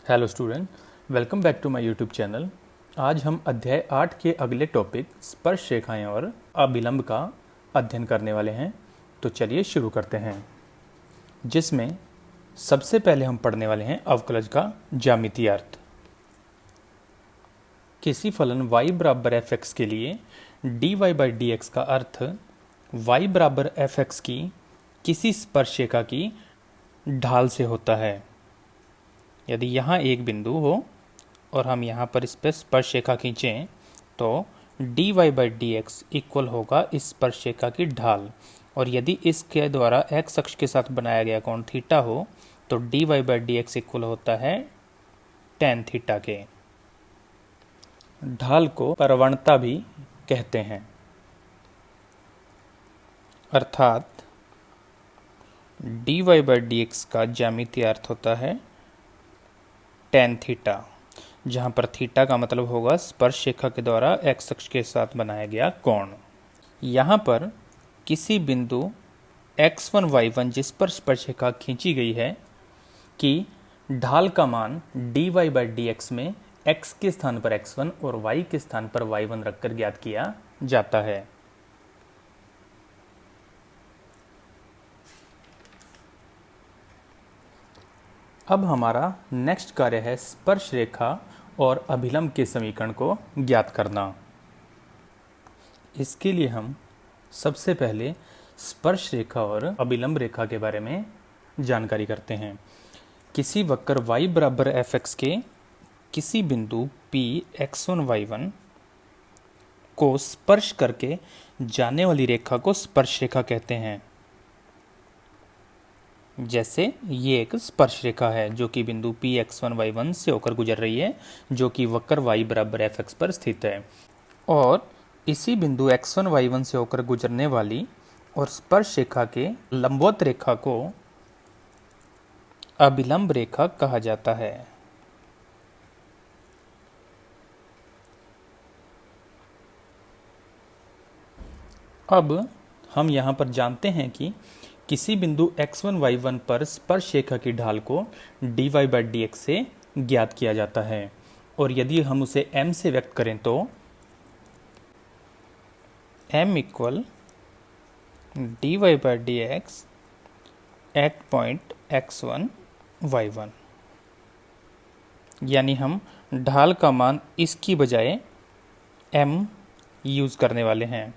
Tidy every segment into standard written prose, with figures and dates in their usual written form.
Hello student, welcome back to my YouTube channel. आज हम अध्याय 8 के अगले टॉपिक स्पर्श रेखाएं और अभिलंब का अध्ययन करने वाले हैं। तो चलिए शुरू करते हैं, जिसमें सबसे पहले हम पढ़ने वाले हैं अवकलज का ज्यामितीय अर्थ। किसी फलन y बराबर fx के लिए dy बाई डी का अर्थ y बराबर fx की किसी स्पर्श रेखा की ढाल से होता है। यदि यहाँ एक बिंदु हो और हम यहाँ पर इस पर स्पर्श रेखा खींचें तो dy by d x equal होगा इस स्पर्श रेखा की ढाल, और यदि इसके द्वारा x अक्ष के साथ बनाया गया कोण थीटा हो तो dy by d x equal होता है tan थीटा के। ढाल को प्रवणता भी कहते हैं, अर्थात dy बाई डी एक्स का ज्यामितीय अर्थ होता है tan थीटा, जहाँ पर थीटा का मतलब होगा स्पर्श रेखा के द्वारा x अक्ष के साथ बनाया गया कोण। यहाँ पर किसी बिंदु x1 y1 जिस पर स्पर्श रेखा खींची गई है कि ढाल का मान dy बाई डी एक्स में x के स्थान पर x1 और y के स्थान पर y1 रखकर ज्ञात किया जाता है। अब हमारा नेक्स्ट कार्य है स्पर्श रेखा और अभिलंब के समीकरण को ज्ञात करना। इसके लिए हम सबसे पहले स्पर्श रेखा और अभिलंब रेखा के बारे में जानकारी करते हैं। किसी वक्र y बराबर fx के किसी बिंदु p x1 y1 को स्पर्श करके जाने वाली रेखा को स्पर्श रेखा कहते हैं। जैसे ये एक स्पर्श रेखा है जो कि बिंदु p x1 y1 से होकर गुजर रही है, जो कि वक्र y बराबर fx पर स्थित है, और इसी बिंदु x1 y1 से होकर गुजरने वाली और स्पर्श रेखा के लंबवत रेखा को अभिलंब रेखा कहा जाता है। अब हम यहाँ पर जानते हैं कि किसी बिंदु x1 y1 पर स्पर्श रेखा की ढाल को dy बाई डी एक्स से ज्ञात किया जाता है, और यदि हम उसे m से व्यक्त करें तो m equal dy by d x at point x1 y1, यानी हम ढाल का मान इसकी बजाय m यूज करने वाले हैं।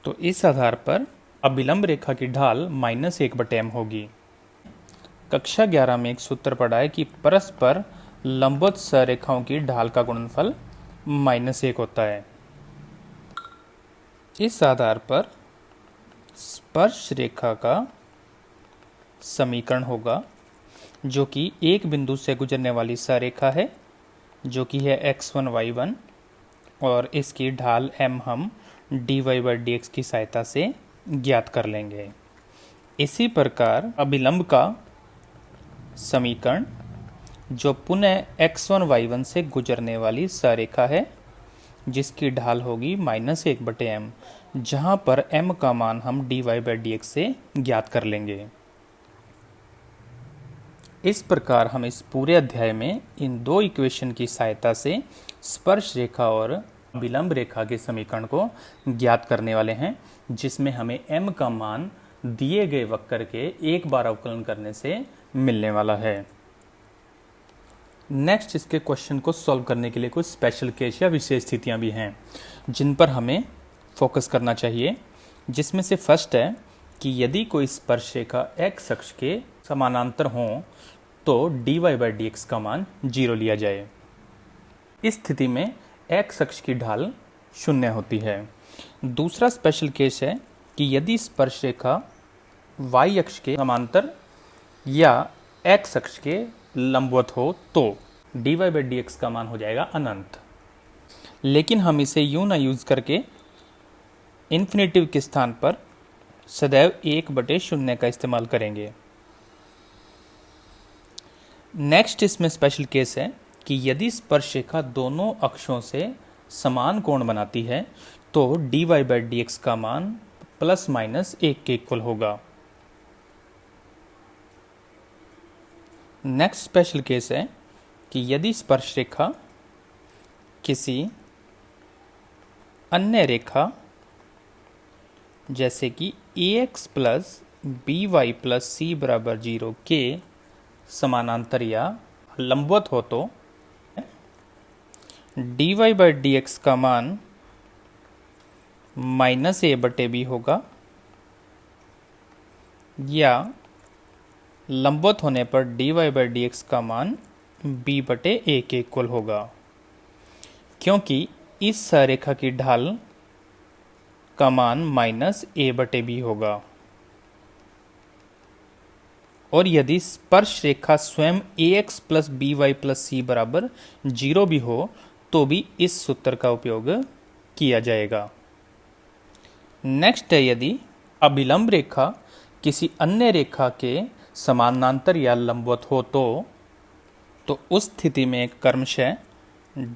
तो इस आधार पर अभिलंब रेखा की ढाल -1/m होगी। कक्षा 11 में एक सूत्र पढ़ा है कि परस्पर लंबवत सरेखाओं की ढाल का गुणनफल -1 होता है। इस आधार पर स्पर्श रेखा का समीकरण होगा, जो कि एक बिंदु से गुजरने वाली सरेखा है जो कि है x1 y1, और इसकी ढाल m हम dy बाई डी एक्स की सहायता से ज्ञात कर लेंगे। इसी प्रकार अभिलंब का समीकरण, जो पुनः x1 y1 से गुजरने वाली सरेखा है जिसकी ढाल होगी -1/m, जहां पर m का मान हम dy बाई डी एक्स से ज्ञात कर लेंगे। इस प्रकार हम इस पूरे अध्याय में इन दो इक्वेशन की सहायता से स्पर्श रेखा और अभिलंब रेखा के समीकरण को ज्ञात करने वाले हैं, जिसमें हमें m का मान दिए गए वक्र के एक बार अवकलन करने से मिलने वाला है। नेक्स्ट, इसके क्वेश्चन को सॉल्व करने के लिए कुछ स्पेशल केस या विशेष स्थितियां भी हैं जिन पर हमें फोकस करना चाहिए, जिसमें से फर्स्ट है कि यदि कोई स्पर्श रेखा x अक्ष के समानांतर हो तो dy बाई डी एक्स का मान 0 लिया जाए। इस स्थिति में x अक्ष की ढाल 0 होती है। दूसरा स्पेशल केस है कि यदि स्पर्श रेखा y अक्ष के समांतर या x अक्ष के लंबवत हो तो dy बाई डी एक्स का मान हो जाएगा अनंत। लेकिन हम इसे यूं ना यूज करके इन्फिनेटिव के स्थान पर सदैव 1/0 का इस्तेमाल करेंगे। नेक्स्ट, इसमें स्पेशल केस है कि यदि स्पर्श रेखा दोनों अक्षों से समान कोण बनाती है तो dy बाई डी एक्स का मान ±1 के इक्वल होगा। नेक्स्ट स्पेशल केस है कि यदि स्पर्श रेखा किसी अन्य रेखा जैसे कि ax plus B Y plus C बराबर 0 के समानांतर या लंबवत हो तो dy बाई डी एक्स का मान माइनस ए बटे बी होगा, या लंबवत होने पर dy बाई डी एक्स का मान b बटे ए के इक्वल होगा, क्योंकि इस सरेखा की ढाल का मान माइनस ए बटे बी होगा। और यदि स्पर्श रेखा स्वयं ax plus B Y plus C बराबर 0 भी हो तो भी इस सूत्र का उपयोग किया जाएगा। नेक्स्ट है, यदि अभिलंब रेखा किसी अन्य रेखा के समानांतर या लंबवत हो तो उस स्थिति में क्रमशः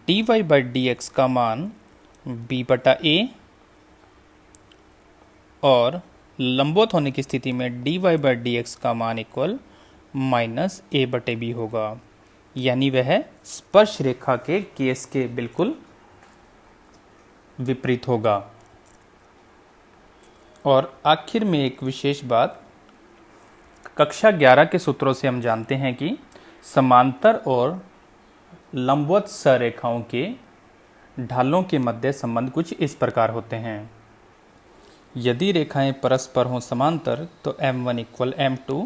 dy बाई डी एक्स का मान b बटा a और लंबवत होने की स्थिति में dy बाई डी एक्स का मान इक्वल माइनस ए बटे बी होगा, यानी वह स्पर्श रेखा के केस के बिल्कुल विपरीत होगा। और आखिर में एक विशेष बात, कक्षा 11 के सूत्रों से हम जानते हैं कि समांतर और लंबवत सरेखाओं के ढालों के मध्य संबंध कुछ इस प्रकार होते हैं। यदि रेखाएं परस्पर हों समांतर तो m1 इक्वल m2,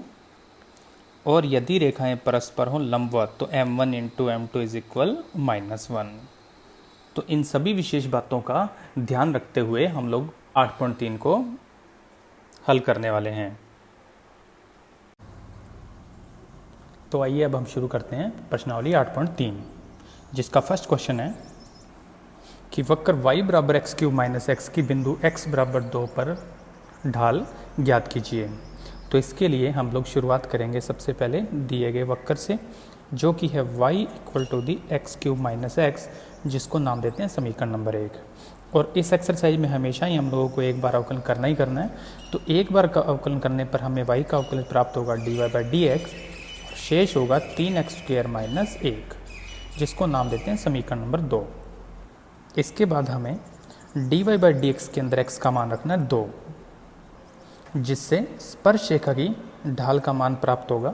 और यदि रेखाएं परस्पर हों लंबवत तो m1 into m2 is equal -1। तो इन सभी विशेष बातों का ध्यान रखते हुए हम लोग 8.3 को हल करने वाले हैं। तो आइए अब हम शुरू करते हैं प्रश्नावली 8.3, जिसका फर्स्ट क्वेश्चन है कि वक्र y बराबर x³ माइनस x की बिंदु x बराबर 2 पर ढाल ज्ञात कीजिए। तो इसके लिए हम लोग शुरुआत करेंगे सबसे पहले दिए गए वक्र से, जो कि है y equal to the x³ minus x, जिसको नाम देते हैं समीकरण नंबर 1। और इस एक्सरसाइज में हमेशा ही हम लोगों को एक बार अवकलन करना ही करना है। तो एक बार का अवकलन करने पर हमें y का अवकलन प्राप्त होगा dy बाई डी एक्स, शेष होगा 3x² माइनस 1, जिसको नाम देते हैं समीकरण नंबर 2। इसके बाद हमें dy बाई डी एक्स के अंदर x का मान रखना है 2, जिससे स्पर्श रेखा की ढाल का मान प्राप्त होगा,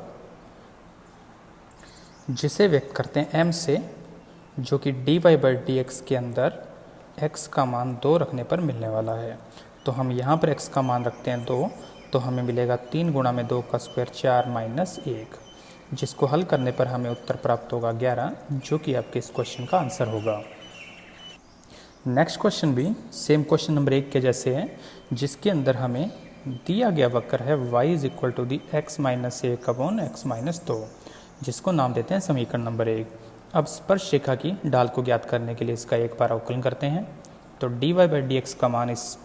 जिसे व्यक्त करते हैं m से, जो कि dy बाई डी एक्स के अंदर x का मान 2 रखने पर मिलने वाला है। तो हम यहाँ पर x का मान रखते हैं 2, तो हमें मिलेगा 3 गुणा में 2 का स्क्वायर 4 माइनस 1, जिसको हल करने पर हमें उत्तर प्राप्त होगा 11, जो कि आपके इस क्वेश्चन का आंसर होगा। नेक्स्ट क्वेश्चन भी सेम क्वेश्चन नंबर 1 के जैसे है, जिसके अंदर हमें दिया गया वक्र है y is equal to the x minus 1 upon x minus 2, जिसको नाम देते हैं समीकरण नंबर 1। अब स्पर्श रेखा की ढाल को ज्ञात करने के लिए इसका एक बार अवकलन करते हैं। तो dy बाई डी एक्स का मान इस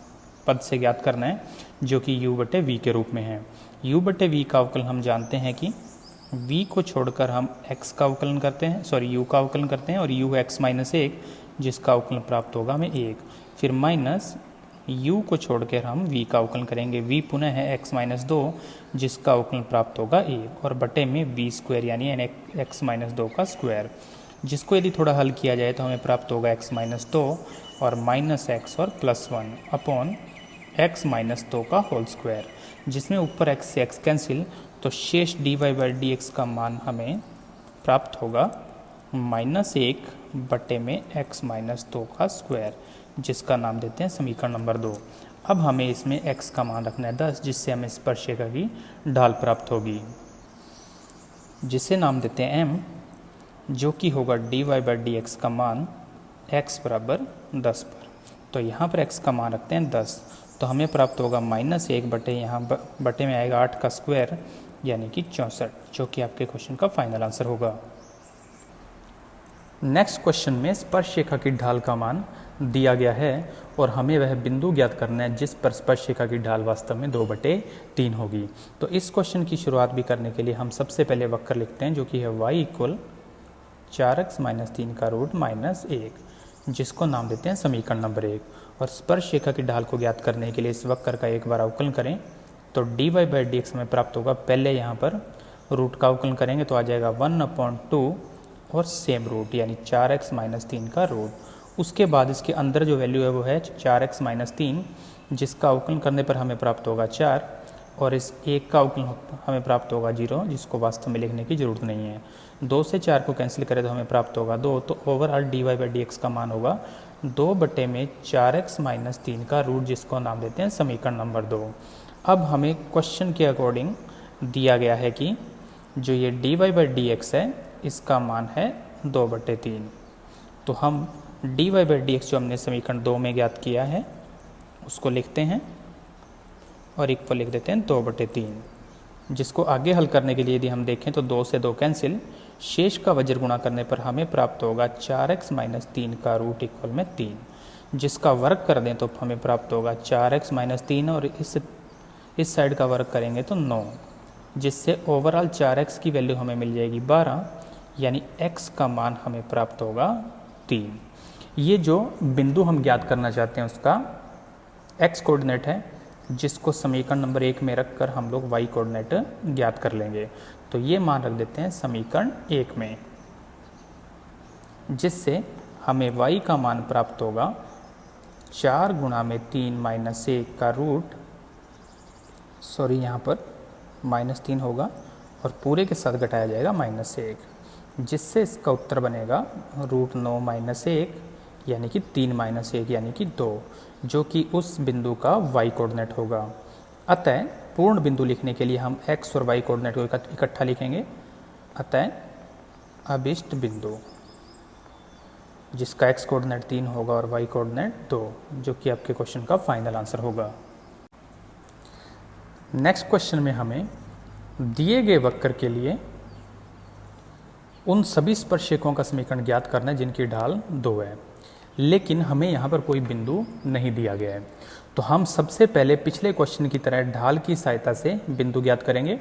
पद से ज्ञात करना है, जो कि u बटे v के रूप में है। u बटे v का अवकलन हम जानते हैं कि v को छोड़कर हम x का अवकलन करते हैं, u का अवकलन करते हैं, और u x माइनस 1, जिसका अवकलन प्राप्त होगा हमें 1। फिर माइनस u को छोड़कर हम v का अवकलन करेंगे, v पुनः है x माइनस 2, जिसका अवकलन प्राप्त होगा 1, और बटे में v स्क्वायर यानी x माइनस 2 का स्क्वायर, जिसको यदि थोड़ा हल किया जाए तो हमें प्राप्त होगा x माइनस 2 और माइनस x और प्लस 1 अपॉन x माइनस 2 का होल स्क्वायर, जिसमें ऊपर x से x कैंसिल, तो शेष dy बाई डी एक्स का मान हमें प्राप्त होगा -1 बटे में x माइनस 2 का स्क्वायर, जिसका नाम देते हैं समीकरण नंबर 2। अब हमें इसमें x का मान रखना है 10, जिससे हमें स्पर्श रेखा की ढाल प्राप्त होगी, जिसे नाम देते हैं m, जो कि होगा dy बाई डी एक्स का मान x बराबर 10 पर। तो यहाँ पर x का मान रखते हैं 10, तो हमें प्राप्त होगा -1 बटे, यहाँ बटे में आएगा 8 का स्क्वायर यानी कि 64, जो कि आपके क्वेश्चन का फाइनल आंसर होगा। नेक्स्ट क्वेश्चन में स्पर्श रेखा की ढाल का मान दिया गया है और हमें वह बिंदु ज्ञात करना है जिस पर स्पर्श रेखा की ढाल वास्तव में 2/3 होगी। तो इस क्वेश्चन की शुरुआत भी करने के लिए हम सबसे पहले वक्र लिखते हैं, जो कि है y इक्वल 4x माइनस 3 का रूट माइनस 1, जिसको नाम देते हैं समीकरण नंबर 1। और स्पर्श रेखा की ढाल को ज्ञात करने के लिए इस वक्र का एक बार अवकलन करें, तो dy बाई डी एक्स हमें प्राप्त होगा, पहले यहाँ पर रूट का अवकलन करेंगे तो आ जाएगा 1/2 और सेम रूट यानी 4x माइनस 3 का रूट। उसके बाद इसके अंदर जो वैल्यू है वो है 4x माइनस 3, जिसका अवकलन करने पर हमें प्राप्त होगा 4, और इस 1 का अवकलन हमें प्राप्त होगा 0, जिसको वास्तव में लिखने की ज़रूरत नहीं है। 2 से 4 को कैंसिल करें तो हमें प्राप्त होगा 2, तो ओवरऑल dy/dx का मान होगा 2/4x माइनस 3 का रूट, जिसको नाम देते हैं समीकरण नंबर 2। अब हमें क्वेश्चन के अकॉर्डिंग दिया गया है कि जो ये dy/dx है इसका मान है 2/3। तो हम dy/dx जो हमने समीकरण 2 में ज्ञात किया है उसको लिखते हैं और इक्वल लिख देते हैं 2/3, जिसको आगे हल करने के लिए यदि हम देखें तो 2 से 2 कैंसिल, शेष का वज्र गुणा करने पर हमें प्राप्त होगा 4x माइनस 3 का रूट इक्वल में 3, जिसका वर्ग कर दें तो हमें प्राप्त होगा 4x माइनस 3 और इस साइड का वर्ग करेंगे तो 9, जिससे ओवरऑल 4x की वैल्यू हमें मिल जाएगी 12, यानी x का मान हमें प्राप्त होगा 3। ये जो बिंदु हम ज्ञात करना चाहते हैं उसका x कोऑर्डिनेट है, जिसको समीकरण नंबर 1 में रखकर हम लोग y कोऑर्डिनेट ज्ञात कर लेंगे। तो ये मान रख देते हैं समीकरण 1 में, जिससे हमें y का मान प्राप्त होगा 4 गुणा में 3 माइनस 1 का रूट, सॉरी यहाँ पर -3 होगा और पूरे के साथ घटाया जाएगा -1, जिससे इसका उत्तर बनेगा √9 माइनस 1 यानी कि 3 माइनस 1 यानी कि 2, जो कि उस बिंदु का y कोऑर्डिनेट होगा। अतः पूर्ण बिंदु लिखने के लिए हम x और y कोऑर्डिनेट को इकट्ठा लिखेंगे। अतः अभिष्ट बिंदु जिसका x कोऑर्डिनेट 3 होगा और y कोऑर्डिनेट 2, जो कि आपके क्वेश्चन का फाइनल आंसर होगा। नेक्स्ट क्वेश्चन में हमें दिए गए वक्र के लिए उन सभी स्पर्शरेखाओं का समीकरण ज्ञात करना है जिनकी ढाल 2 है, लेकिन हमें यहाँ पर कोई बिंदु नहीं दिया गया है। तो हम सबसे पहले पिछले क्वेश्चन की तरह ढाल की सहायता से बिंदु ज्ञात करेंगे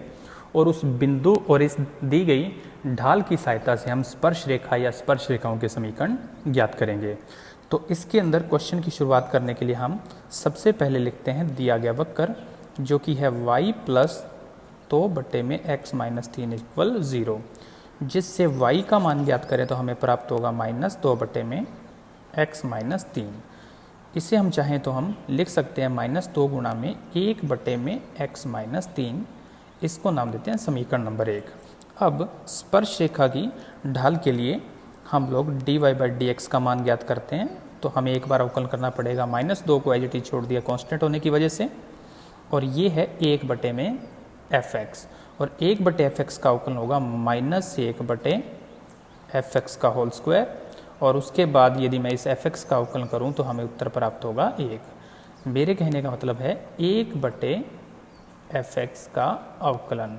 और उस बिंदु और इस दी गई ढाल की सहायता से हम स्पर्श रेखा या स्पर्श रेखाओं के समीकरण ज्ञात करेंगे। तो इसके अंदर क्वेश्चन की शुरुआत करने के लिए हम सबसे पहले लिखते हैं दिया गया वक्र, जो कि है y plus 2/x minus 3 equal 0, जिससे y का मान ज्ञात करें तो हमें प्राप्त होगा -2/x माइनस 3। इसे हम चाहें तो हम लिख सकते हैं -2 गुणा में 1/x माइनस 3, इसको नाम देते हैं समीकरण नंबर 1। अब स्पर्श रेखा की ढाल के लिए हम लोग dy/dx का मान ज्ञात करते हैं, तो हमें एक बार अवकलन करना पड़ेगा। -2 को एज इट इज छोड़ दिया कांस्टेंट होने की वजह से, और ये है 1/fx, और 1/fx का अवकलन होगा -1/fx का होल स्क्वायर, और उसके बाद यदि मैं इस fx का अवकलन करूं तो हमें उत्तर प्राप्त होगा 1। मेरे कहने का मतलब है 1/fx का अवकलन,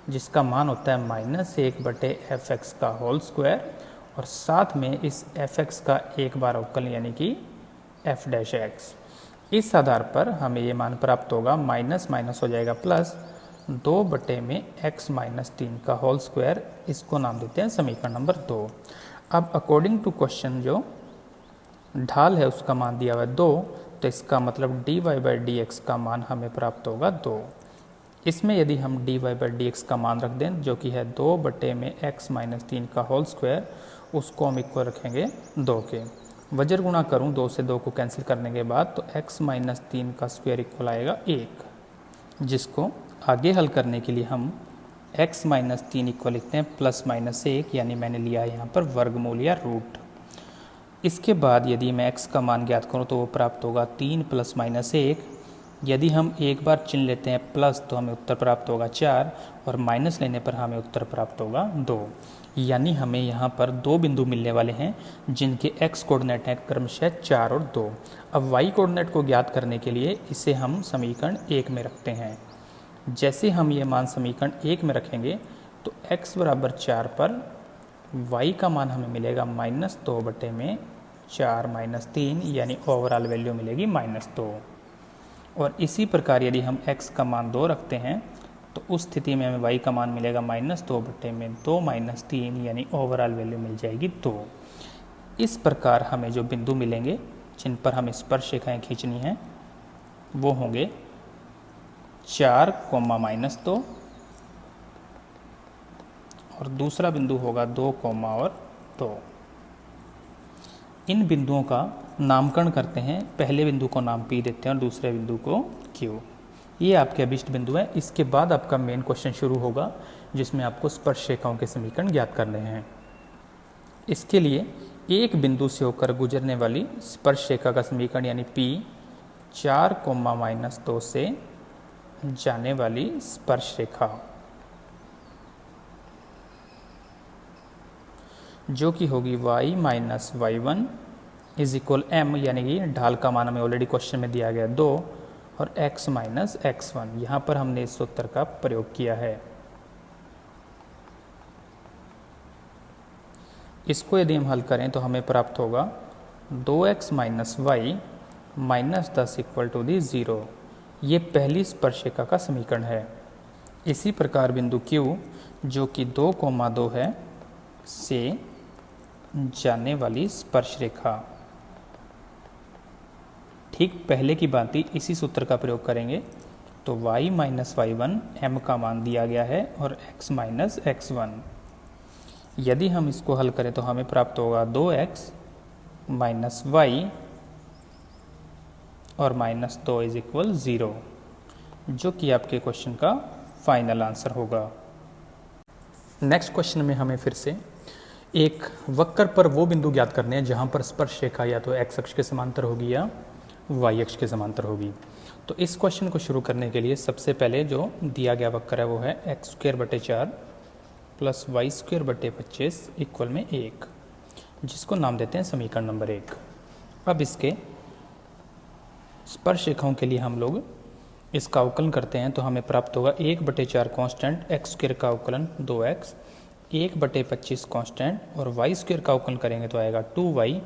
जिसका मान होता है -1/fx का होल स्क्वायर, और साथ में इस fx का एक बार अवकलन यानी कि f'(x). इस आधार पर हमें ये मान प्राप्त होगा, माइनस माइनस हो जाएगा प्लस 2/x माइनस 3 का होल स्क्वायर, इसको नाम देते हैं समीकरण नंबर 2। अब अकॉर्डिंग टू क्वेश्चन जो ढाल है उसका मान दिया हुआ है 2, तो इसका मतलब dy/dx का मान हमें प्राप्त होगा 2। इसमें यदि हम dy/dx का मान रख दें जो कि है 2/x माइनस 3 का होल स्क्वायर, उसको हम इक्वल रखेंगे 2 के। वज्र गुणा करूं 2 से 2 को कैंसिल करने के बाद, तो x माइनस 3 का स्क्वायर इक्वल आएगा 1, जिसको आगे हल करने के लिए हम x माइनस 3 इक्वल लिखते हैं +-1, यानी मैंने लिया है यहाँ पर वर्गमूल या रूट। इसके बाद यदि मैं x का मान ज्ञात करूँ तो वो प्राप्त होगा 3 +-1। यदि हम एक बार चिन्ह लेते हैं प्लस तो हमें उत्तर प्राप्त होगा 4, और माइनस लेने पर हमें उत्तर प्राप्त होगा 2, यानी हमें यहाँ पर 2 बिंदु मिलने वाले हैं जिनके x कोऑर्डिनेट हैं क्रमशः 4 और 2। अब y कोऑर्डिनेट को ज्ञात करने के लिए इसे हम समीकरण 1 में रखते हैं। जैसे हम ये मान समीकरण 1 में रखेंगे तो x बराबर 4 पर y का मान हमें मिलेगा -2/4 माइनस 3, यानी ओवरऑल वैल्यू मिलेगी -2। और इसी प्रकार यदि हम x का मान 2 रखते हैं तो उस स्थिति में हमें y का मान मिलेगा -2/2 माइनस 3, यानी ओवरऑल वैल्यू मिल जाएगी 2। इस प्रकार हमें जो बिंदु मिलेंगे जिन पर हमें स्पर्श रेखाएं खींचनी हैं वो होंगे 4, -2, और दूसरा बिंदु होगा 2, और 2। इन बिंदुओं का नामकरण करते हैं। पहले बिंदु को नाम P देते हैं और दूसरे बिंदु को Q। ये आपके अभिष्ट बिंदु है। इसके बाद आपका मेन क्वेश्चन शुरू होगा जिसमें आपको स्पर्श रेखाओं के समीकरण ज्ञात करने हैं। इसके लिए एक बिंदु से होकर गुजरने वाली स्पर्श रेखा का समीकरण यानी P 4, -2 से जाने वाली स्पर्श रेखा जो कि होगी y minus y1 is equal m, यानी कि ढाल का मान हमें ऑलरेडी क्वेश्चन में दिया गया 2 और x माइनस x1। यहाँ पर हमने इस सूत्र का प्रयोग किया है। इसको यदि हम हल करें तो हमें प्राप्त होगा 2x minus y minus 10 equal to the 0। ये पहली स्पर्शिका का समीकरण है। इसी प्रकार बिंदु Q जो कि 2, 2 है से जाने वाली स्पर्श रेखा, ठीक पहले की भांति इसी सूत्र का प्रयोग करेंगे। तो y माइनस y1 m का मान दिया गया है और x माइनस x1। यदि हम इसको हल करें तो हमें प्राप्त होगा 2x माइनस y और माइनस 2 इज इक्वल 0, जो कि आपके क्वेश्चन का फाइनल आंसर होगा। नेक्स्ट क्वेश्चन में हमें फिर से एक वक्र पर वो बिंदु ज्ञात करने हैं जहां पर स्पर्श रेखा या तो x अक्ष के समांतर होगी या y अक्ष के समांतर होगी। तो इस क्वेश्चन को शुरू करने के लिए सबसे पहले जो दिया गया वक्र है वो है x² + 4 + y² / 25 इक्वल में 1, जिसको नाम देते हैं समीकरण नंबर 1। अब इसके स्पर्श रेखाओं के लिए हम लोग इसका अवकलन करते हैं तो हमें प्राप्त होगा 1/4 कांस्टेंट x² का अवकलन 2x, 1/25 कांस्टेंट और y² का अवकलन करेंगे तो आएगा 2y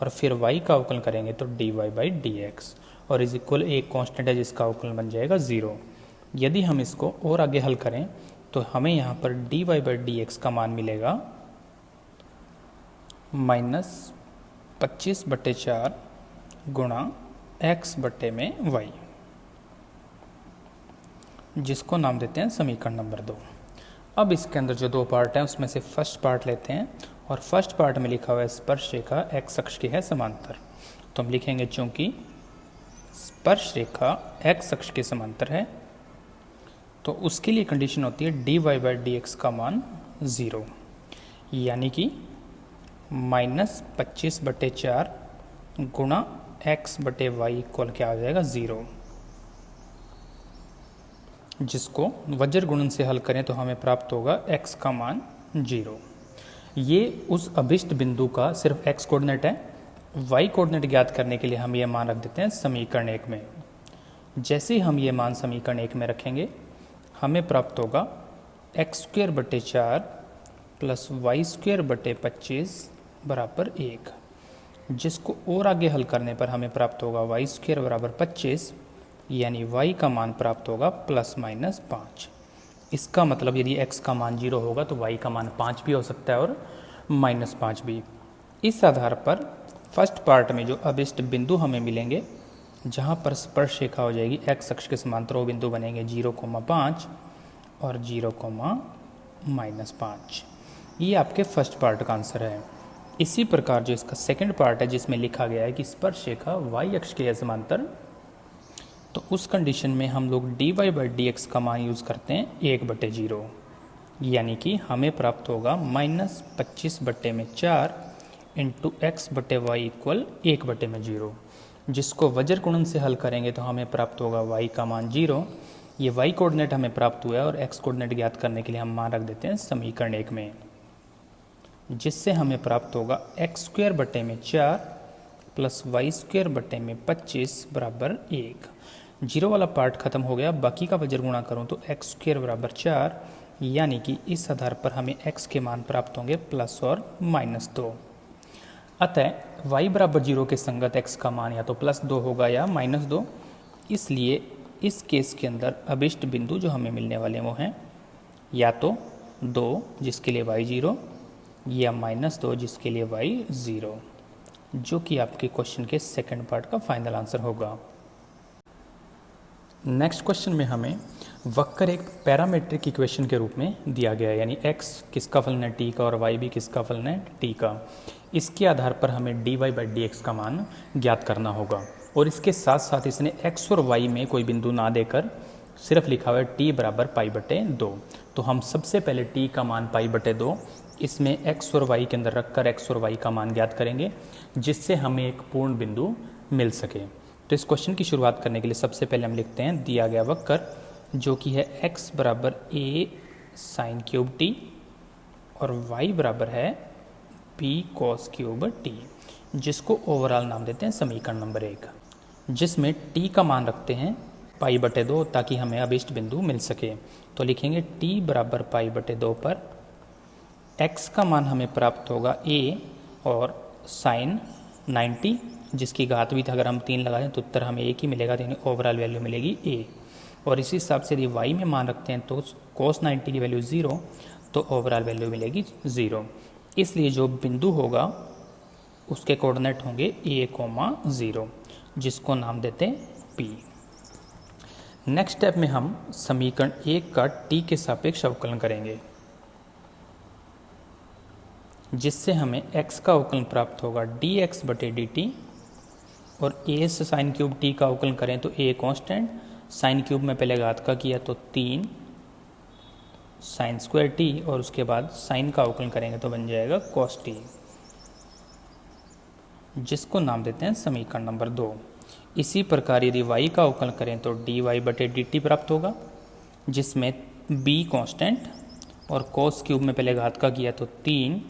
और फिर y का अवकलन करेंगे तो dy/dx और इज इक्वल एक कांस्टेंट है जिसका अवकलन बन जाएगा 0। यदि हम इसको और आगे हल करें तो हमें यहाँ पर dy/dx का मान मिलेगा -25/4 गुणा x बटे में y, जिसको नाम देते हैं समीकरण नंबर 2। अब इसके अंदर जो 2 पार्ट हैं उसमें से फर्स्ट पार्ट लेते हैं और फर्स्ट पार्ट में लिखा हुआ है स्पर्श रेखा x अक्ष की है समांतर। तो हम लिखेंगे चूंकि स्पर्श रेखा x अक्ष के समांतर है तो उसके लिए कंडीशन होती है dy/dx का मान 0, यानी कि -25/4 गुणा x बटे y इक्वल क्या आ जाएगा 0, जिसको वज्र गुणन से हल करें तो हमें प्राप्त होगा x का मान 0। ये उस अभिष्ट बिंदु का सिर्फ x कोऑर्डिनेट है। y कोऑर्डिनेट ज्ञात करने के लिए हम ये मान रख देते हैं समीकरण 1 में। जैसे ही हम ये मान समीकरण 1 में रखेंगे हमें प्राप्त होगा x² बटे 4 + y² बटे 25 बराबर 1, जिसको और आगे हल करने पर हमें प्राप्त होगा y² बराबर 25, यानी y का मान प्राप्त होगा ±5। इसका मतलब यदि x का मान 0 होगा तो y का मान 5 भी हो सकता है और -5 भी। इस आधार पर फर्स्ट पार्ट में जो अभिष्ट बिंदु हमें मिलेंगे जहाँ पर स्पर्श रेखा हो जाएगी x अक्ष के समांतर वो बिंदु बनेंगे 0,5 और 0,-5। ये आपके फर्स्ट पार्ट का आंसर है। इसी प्रकार जो इसका सेकंड पार्ट है जिसमें लिखा गया है कि स्पर्श रेखा y अक्ष के समांतर, तो उस कंडीशन में हम लोग dy/dx का मान यूज़ करते हैं 1/0, यानी कि हमें प्राप्त होगा -25/4 इंटू x बटे y इक्वल 1/0, जिसको वज्र गुणन से हल करेंगे तो हमें प्राप्त होगा y का मान 0। ये y कोऑर्डिनेट हमें प्राप्त हुआ है और x कोऑर्डिनेट ज्ञात करने के लिए हम मान रख देते हैं समीकरण 1 में, जिससे हमें प्राप्त होगा x² बटे में 4 + y² बटे में 25 बराबर 1। 0 वाला पार्ट खत्म हो गया, बाकी का वज्र गुणा करूँ तो x² बराबर 4, यानी कि इस आधार पर हमें x के मान प्राप्त होंगे प्लस और -2। अतः y बराबर 0 के संगत x का मान या तो +2 होगा या -2। इसलिए इस केस के अंदर अभिष्ट बिंदु जो हमें मिलने वाले वो हैं या तो 2 जिसके लिए y 0 या -2 जिसके लिए y 0, जो कि आपके क्वेश्चन के सेकंड पार्ट का फाइनल आंसर होगा। नेक्स्ट क्वेश्चन में हमें वक्र एक पैरामेट्रिक इक्वेशन के रूप में दिया गया है, यानी x किसका फलन है t का और y भी किसका फलन है t का। इसके आधार पर हमें dy बाई dx का मान ज्ञात करना होगा और इसके साथ साथ इसने x और y में कोई बिंदु ना देकर सिर्फ लिखा हुआ है t बराबर पाई बटे 2। तो हम सबसे पहले t का मान पाई बटे 2 इसमें x और y के अंदर रखकर x और y का मान ज्ञात करेंगे, जिससे हमें एक पूर्ण बिंदु मिल सके। तो इस क्वेश्चन की शुरुआत करने के लिए सबसे पहले हम लिखते हैं दिया गया वक्र जो कि है x बराबर a साइन क्यूब t और y बराबर है b कॉस क्यूब t, जिसको ओवरऑल नाम देते हैं समीकरण नंबर 1, जिसमें t का मान रखते हैं पाई बटे 2 ताकि हमें अभिष्ट बिंदु मिल सके। तो लिखेंगे t बराबर पाई बटे 2 पर x का मान हमें प्राप्त होगा a और साइन 90, जिसकी घात भी अगर हम 3 लगाएं तो उत्तर हमें एक ही मिलेगा, यानी ओवरऑल वैल्यू मिलेगी a। और इसी हिसाब से यदि y में मान रखते हैं तो cos 90 की वैल्यू 0, तो ओवरऑल वैल्यू मिलेगी 0। इसलिए जो बिंदु होगा उसके कोऑर्डिनेट होंगे a, 0, जिसको नाम देते हैं P। नेक्स्ट स्टेप में हम समीकरण 1 का t के सापेक्ष अवकलन करेंगे, जिससे हमें x का अवकलन प्राप्त होगा dx बटे dt और a से साइन क्यूब t का अवकलन करें तो a कांस्टेंट, साइन क्यूब में पहले घात का किया तो 3 साइन स्क्वायर t और उसके बाद साइन का अवकलन करेंगे तो बन जाएगा cos t, जिसको नाम देते हैं समीकरण नंबर 2। इसी प्रकार यदि y का अवकलन करें तो dy बटे dt प्राप्त होगा, जिसमें b कांस्टेंट और cos क्यूब में पहले घात का किया तो 3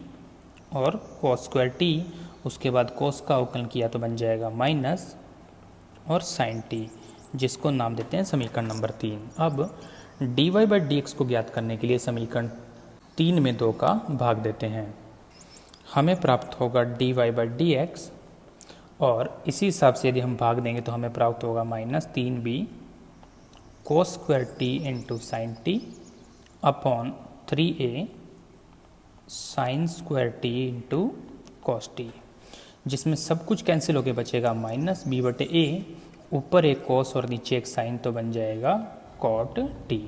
और cos स्क्वायर t, उसके बाद cos का अवकलन किया तो बन जाएगा माइनस और sin t, जिसको नाम देते हैं समीकरण नंबर 3। अब dy बाई dx को ज्ञात करने के लिए समीकरण 3 में 2 का भाग देते हैं। हमें प्राप्त होगा dy बाई dx और इसी हिसाब से यदि हम भाग देंगे तो हमें प्राप्त होगा minus 3b cos square t into sine T upon 3a sine square T into cos T, जिसमें सब कुछ कैंसिल होकर बचेगा माइनस b बटे a, ऊपर एक cos और नीचे एक साइन तो बन जाएगा cot t,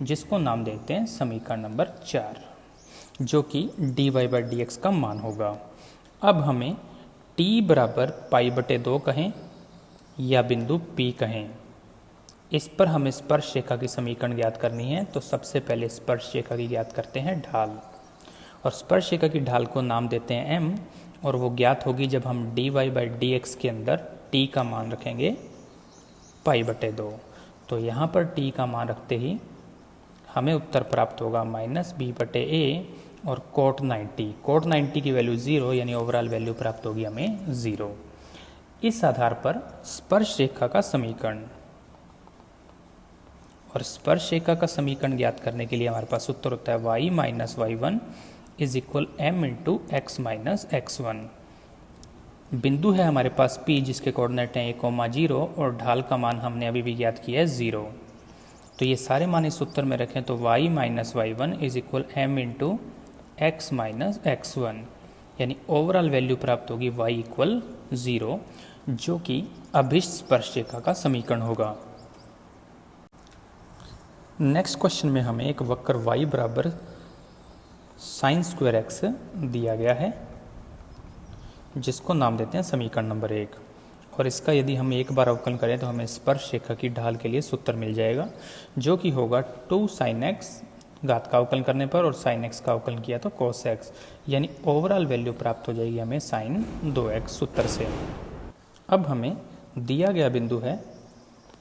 जिसको नाम देते हैं समीकरण नंबर 4, जो कि dy बाई dx का मान होगा। अब हमें t बराबर पाई बटे 2 कहें या बिंदु P कहें, इस पर हमें स्पर्श रेखा की समीकरण ज्ञात करनी है। तो सबसे पहले स्पर्श रेखा की ज्ञात करते हैं ढाल, और स्पर्श रेखा की ढाल को नाम देते हैं m, और वो ज्ञात होगी जब हम dy बाई dx के अंदर t का मान रखेंगे पाई बटे 2। तो यहाँ पर t का मान रखते ही हमें उत्तर प्राप्त होगा माइनस b बटे a और cot 90 की वैल्यू 0, यानी ओवरऑल वैल्यू प्राप्त होगी हमें 0। इस आधार पर स्पर्श रेखा का समीकरण, और स्पर्श रेखा का समीकरण ज्ञात करने के लिए हमारे पास उत्तर होता है y minus y1 is equal m into x minus x1। बिंदु है हमारे पास P जिसके कोऑर्डिनेट हैं a, 0 और ढाल का मान हमने अभी भी ज्ञात किया है 0। तो ये सारे मान इस उत्तर में रखें तो y minus y1 is equal m into x minus x1, यानी ओवरऑल वैल्यू प्राप्त होगी y इक्वल 0, जो कि अभिष्ट स्पर्श रेखा का समीकरण होगा। नेक्स्ट क्वेश्चन में हमें एक वक्र y बराबर साइन स्क्वायर एक्स दिया गया है, जिसको नाम देते हैं समीकरण नंबर 1, और इसका यदि हम एक बार अवकलन करें तो हमें स्पर्श रेखा की ढाल के लिए सूत्र मिल जाएगा, जो कि होगा 2 साइन एक्स घात का अवकलन करने पर और साइन एक्स का अवकलन किया तो cos x, यानी ओवरऑल वैल्यू प्राप्त हो जाएगी हमें साइन 2x सूत्र से। अब हमें दिया गया बिंदु है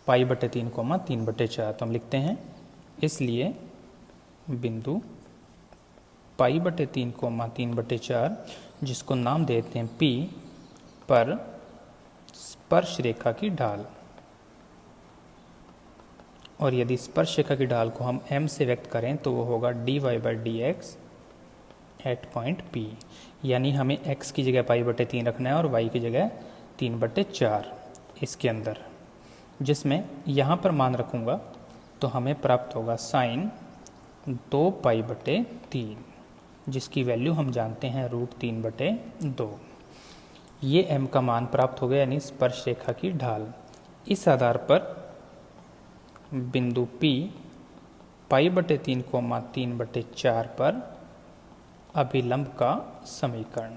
पाई बटे 3, 3 बटे 4, तो हम लिखते हैं इसलिए बिंदु पाई बटे 3, 3 बटे 4, जिसको नाम देते हैं P पर स्पर्श रेखा की ढाल, और यदि स्पर्श रेखा की ढाल को हम m से व्यक्त करें तो वो होगा dy by dx at point P, यानी हमें x की जगह पाई बटे 3 रखना है और y की जगह 3 बटे 4 इसके अंदर, जिसमें यहाँ पर मान रखूँगा तो हमें प्राप्त होगा साइन 2 पाई बटे 3, जिसकी वैल्यू हम जानते हैं √3 बटे 2। ये m का मान प्राप्त हो गया, यानी स्पर्श रेखा की ढाल। इस आधार पर बिंदु P π/3, पर अभिलंब का समीकरण।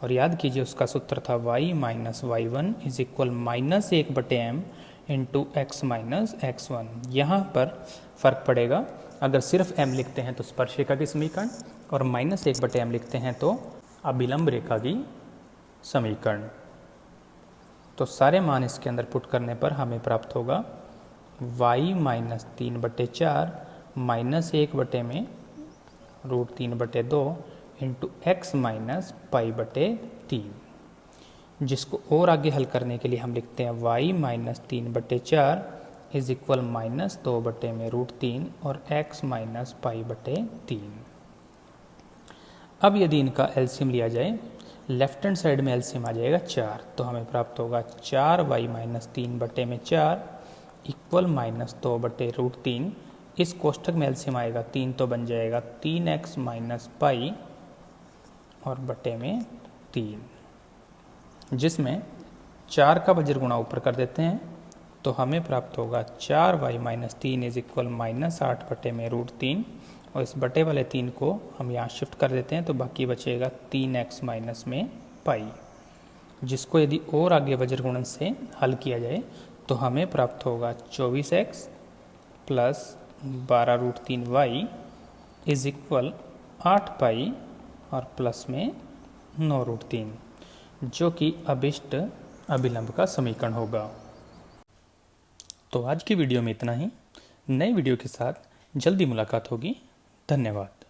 और याद कीजिए उसका सूत्र था y minus y1 is equal -1/m into x minus x1। यहाँ पर फर्क पड़ेगा, अगर सिर्फ m लिखते हैं तो स्पर्शिका की समीकरण, और -1/m लिखते हैं तो अभिलंब रेखा की समीकरण। तो सारे मान इसके अंदर पुट करने पर हमें प्राप्त होगा y माइनस 3/4 -1 में √3/2 इंटू x माइनस π/3, जिसको और आगे हल करने के लिए हम लिखते हैं y माइनस 3/4 इज इक्वल -2 में √3 और x माइनस π/3। अब यदि इनका एलसीएम लिया जाए, लेफ्ट हैंड साइड में एलसीएम आ जाएगा 4, तो हमें प्राप्त होगा 4y माइनस 3/4 इक्वल -2/√3। इस कोष्ठक में एलसीएम आएगा 3, तो बन जाएगा 3x माइनस पाई और बटे में 3, जिसमें 4 का वज्र गुणा ऊपर कर देते हैं तो हमें प्राप्त होगा 4y माइनस 3 इज इक्वल -8 में √3, और इस बटे वाले 3 को हम यहाँ शिफ्ट कर देते हैं तो बाकी बचेगा 3x माइनस में पाई, जिसको यदि और आगे वज्र गुणन से हल किया जाए तो हमें प्राप्त होगा 24x plus 12√3y is equal 8 पाई और प्लस में 9√3, जो कि अभिष्ट अभिलंब का समीकरण होगा। तो आज की वीडियो में इतना ही। नई वीडियो के साथ जल्दी मुलाकात होगी। धन्यवाद।